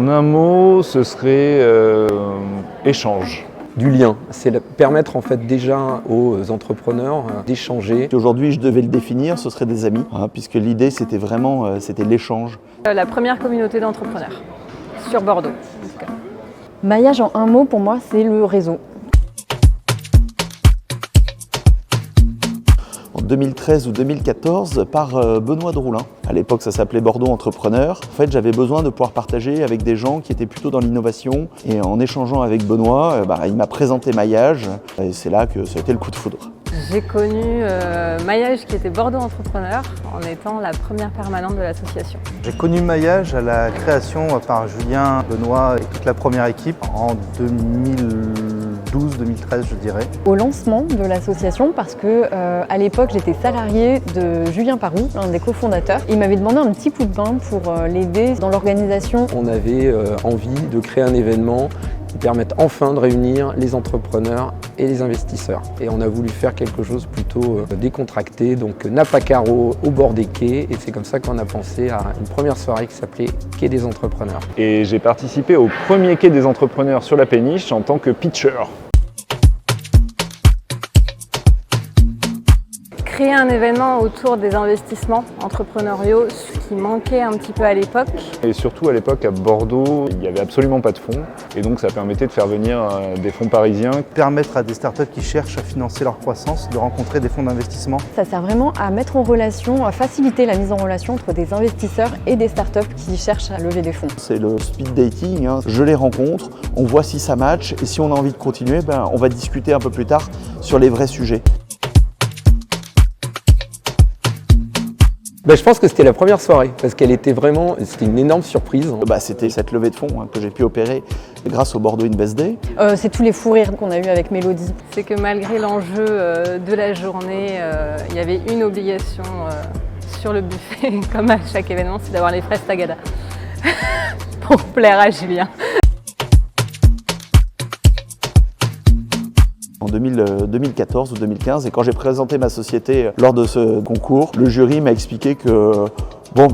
En un mot, ce serait échange. Du lien, c'est permettre en fait déjà aux entrepreneurs d'échanger. Aujourd'hui, je devais le définir, ce serait des amis, puisque l'idée c'était vraiment c'était l'échange. La première communauté d'entrepreneurs sur Bordeaux. En tout cas. Maillage en un mot, pour moi, c'est le réseau. En 2013 ou 2014, par Benoît Droulin. À l'époque, ça s'appelait Bordeaux Entrepreneur. En fait, j'avais besoin de pouvoir partager avec des gens qui étaient plutôt dans l'innovation. Et en échangeant avec Benoît, il m'a présenté Maillage. Et c'est là que ça a été le coup de foudre. J'ai connu Maillage qui était Bordeaux Entrepreneur en étant la première permanente de l'association. J'ai connu Maillage à la création par Julien, Benoît et toute la première équipe en 2012-2013 je dirais. Au lancement de l'association, parce que à l'époque j'étais salariée de Julien Parou, l'un des cofondateurs. Il m'avait demandé un petit coup de main pour l'aider dans l'organisation. On avait envie de créer un événement qui permette enfin de réunir les entrepreneurs et les investisseurs. Et on a voulu faire quelque chose plutôt décontracté, donc nappe à carreaux au bord des quais. Et c'est comme ça qu'on a pensé à une première soirée qui s'appelait Quai des entrepreneurs. Et j'ai participé au premier Quai des entrepreneurs sur la péniche en tant que pitcher. Créer un événement autour des investissements entrepreneuriaux, ce qui manquait un petit peu à l'époque. Et surtout à l'époque à Bordeaux, il n'y avait absolument pas de fonds et donc ça permettait de faire venir des fonds parisiens. Permettre à des startups qui cherchent à financer leur croissance de rencontrer des fonds d'investissement. Ça sert vraiment à mettre en relation, à faciliter la mise en relation entre des investisseurs et des startups qui cherchent à lever des fonds. C'est le speed dating, je les rencontre, on voit si ça match et si on a envie de continuer, on va discuter un peu plus tard sur les vrais sujets. Je pense que c'était la première soirée, parce qu'elle était vraiment, c'était une énorme surprise. C'était cette levée de fonds que j'ai pu opérer grâce au Bordeaux Invest Day. C'est tous les fous rires qu'on a eu avec Mélodie. C'est que malgré l'enjeu de la journée, il y avait une obligation sur le buffet, comme à chaque événement, c'est d'avoir les fraises Tagada pour plaire à Julien. En 2014 ou 2015, et quand j'ai présenté ma société lors de ce concours, le jury m'a expliqué que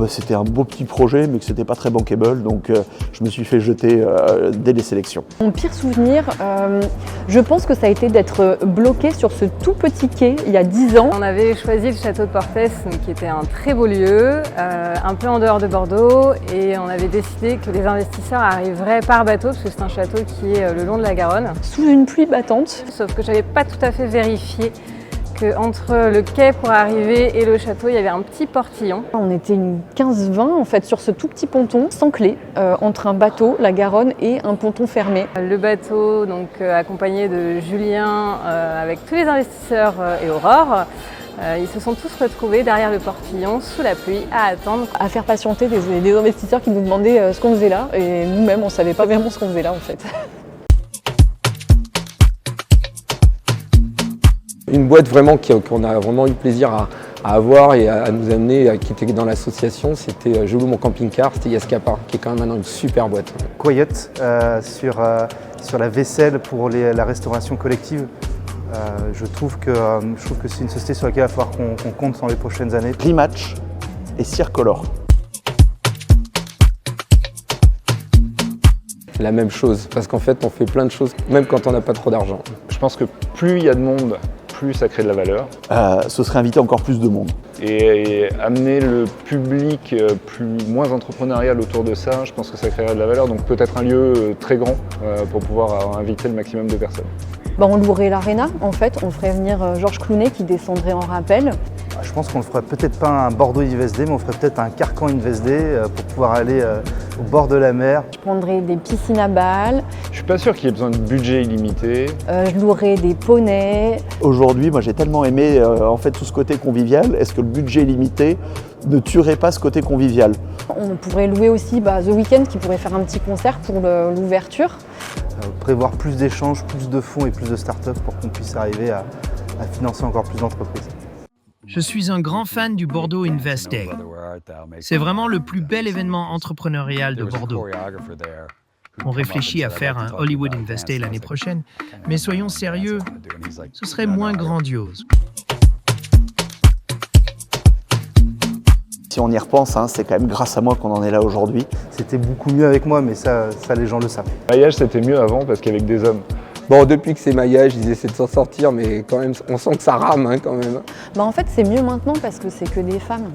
c'était un beau petit projet mais que c'était pas très bankable, donc je me suis fait jeter dès les sélections. Mon pire souvenir, je pense que ça a été d'être bloqué sur ce tout petit quai il y a 10 ans. On avait choisi le château de Portès, qui était un très beau lieu, un peu en dehors de Bordeaux, et on avait décidé que les investisseurs arriveraient par bateau, parce que c'est un château qui est le long de la Garonne. Sous une pluie battante. Sauf que j'avais pas tout à fait vérifié qu'entre le quai pour arriver et le château, il y avait un petit portillon. On était une 15-20 en fait sur ce tout petit ponton, sans clé, entre un bateau, la Garonne, et un ponton fermé. Le bateau, donc accompagné de Julien, avec tous les investisseurs et Aurore, ils se sont tous retrouvés derrière le portillon, sous la pluie, à attendre. À faire patienter des investisseurs qui nous demandaient ce qu'on faisait là, et nous-mêmes, on ne savait pas vraiment ce qu'on faisait là en fait. Une boîte vraiment qu'on a vraiment eu plaisir à avoir et à nous amener, qui était dans l'association, c'était Je loue mon camping-car, c'était Yascapa, qui est quand même maintenant une super boîte. Quiet sur la vaisselle pour la restauration collective. Je trouve que c'est une société sur laquelle il va falloir qu'on compte dans les prochaines années. Rematch et Circolor. La même chose, parce qu'en fait on fait plein de choses, même quand on n'a pas trop d'argent. Je pense que plus il y a de monde, plus ça crée de la valeur. Ce serait inviter encore plus de monde. Et amener le public moins entrepreneurial autour de ça, je pense que ça créerait de la valeur. Donc peut-être un lieu très grand pour pouvoir inviter le maximum de personnes. On louerait l'Arena en fait, on ferait venir Georges Clooney qui descendrait en rappel. Je pense qu'on ne ferait peut-être pas un Bordeaux Invest Day, mais on ferait peut-être un Carcan Invest Day pour pouvoir aller au bord de la mer. Je prendrais des piscines à balles. Je suis pas sûr qu'il y ait besoin de budget illimité. Je louerais des poneys. Aujourd'hui, moi j'ai tellement aimé en fait tout ce côté convivial. Est-ce que le budget limité ne tuerait pas ce côté convivial? On pourrait louer aussi The Weeknd qui pourrait faire un petit concert pour l'ouverture. Prévoir plus d'échanges, plus de fonds et plus de startups pour qu'on puisse arriver à financer encore plus d'entreprises. Je suis un grand fan du Bordeaux Invest Day. C'est vraiment le plus bel événement entrepreneurial de Bordeaux. On réfléchit à faire un Hollywood Invest Day l'année prochaine, mais soyons sérieux, ce serait moins grandiose. Si on y repense, hein, c'est quand même grâce à moi qu'on en est là aujourd'hui. C'était beaucoup mieux avec moi, mais ça les gens le savent. Le maillage, c'était mieux avant parce qu'avec des hommes. Bon, depuis que c'est maillage, ils essaient de s'en sortir, mais quand même, on sent que ça rame hein, quand même. En fait, c'est mieux maintenant parce que c'est que des femmes.